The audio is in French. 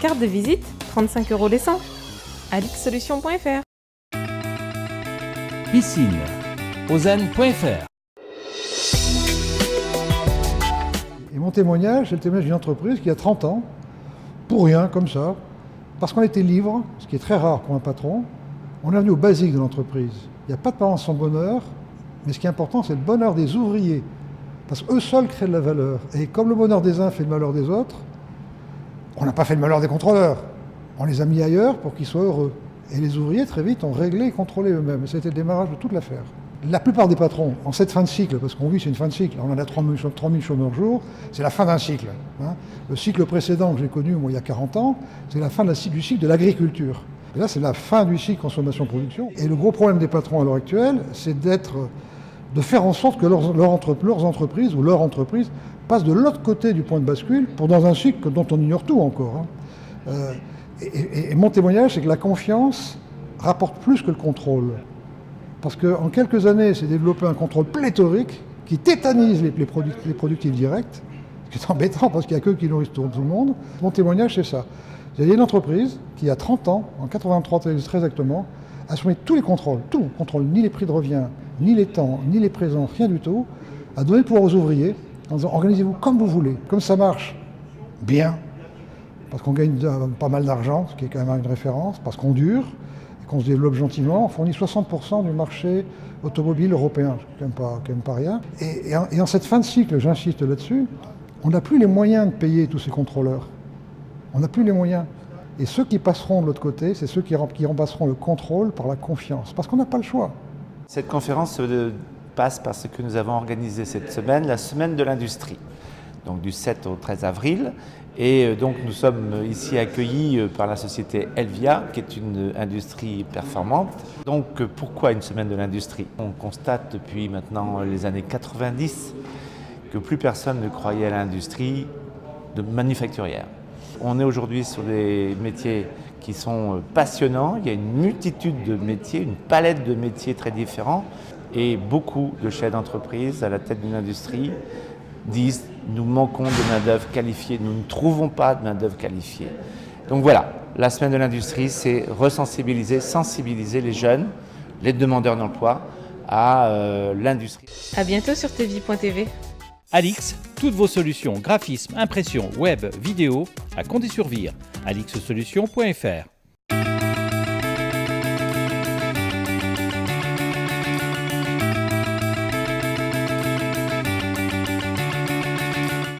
Carte de visite, 35 € les 100. alixsolutions.fr. Piscine, ozan.fr. Et mon témoignage, c'est le témoignage d'une entreprise qui a 30 ans, pour rien, comme ça, parce qu'on était libre, ce qui est très rare pour un patron, on est venu au basique de l'entreprise. Il n'y a pas de parents sans bonheur, mais ce qui est important, c'est le bonheur des ouvriers. Parce qu'eux seuls créent de la valeur. Et comme le bonheur des uns fait le malheur des autres, on n'a pas fait le malheur des contrôleurs. On les a mis ailleurs pour qu'ils soient heureux. Et les ouvriers, très vite, ont réglé et contrôlé eux-mêmes. Et c'était le démarrage de toute l'affaire. La plupart des patrons, en cette fin de cycle, parce qu'on vit, c'est une fin de cycle, on en a 30 000 chômeurs jour, c'est la fin d'un cycle. Le cycle précédent que j'ai connu, moi, il y a 40 ans, c'est la fin du cycle de l'agriculture. Et là, c'est la fin du cycle consommation-production. Et le gros problème des patrons à l'heure actuelle, c'est de faire en sorte que leurs entreprises ou leur entreprise passent de l'autre côté du point de bascule pour dans un cycle dont on ignore tout encore. Et mon témoignage, c'est que la confiance rapporte plus que le contrôle. Parce qu'en quelques années, s'est développé un contrôle pléthorique qui tétanise les productifs directs, ce qui est embêtant parce qu'il n'y a qu'eux qui nourrissent tout le monde. Mon témoignage, c'est ça. Il y a une entreprise qui, a 30 ans, en 83 très exactement, a soumis tous les contrôles, tout, contrôle ni les prix de revient, ni les temps, ni les présents, rien du tout, a donné le pouvoir aux ouvriers en disant organisez-vous comme vous voulez, comme ça marche, bien, parce qu'on gagne pas mal d'argent, ce qui est quand même une référence, parce qu'on dure, et qu'on se développe gentiment, on fournit 60% du marché automobile européen, ce qui n'est quand même pas rien. Et en cette fin de cycle, j'insiste là-dessus, on n'a plus les moyens de payer tous ces contrôleurs. On n'a plus les moyens. Et ceux qui passeront de l'autre côté, c'est ceux qui remplaceront le contrôle par la confiance, parce qu'on n'a pas le choix. Cette conférence passe par ce que nous avons organisé cette semaine, la semaine de l'industrie, donc du 7 au 13 avril. Et donc nous sommes ici accueillis par la société Elvia, qui est une industrie performante. Donc pourquoi une semaine de l'industrie ? On constate depuis maintenant les années 90 que plus personne ne croyait à l'industrie manufacturière. On est aujourd'hui sur des métiers qui sont passionnants. Il y a une multitude de métiers, une palette de métiers très différents. Et beaucoup de chefs d'entreprise à la tête d'une industrie disent « nous manquons de main-d'œuvre qualifiée, nous ne trouvons pas de main-d'œuvre qualifiée ». Donc voilà, la semaine de l'industrie, c'est resensibiliser, sensibiliser les jeunes, les demandeurs d'emploi à l'industrie. À bientôt sur tv.tv. Alix, toutes vos solutions, graphisme, impression, web, vidéo, à Condé-sur-Vire. alixsolutions.fr.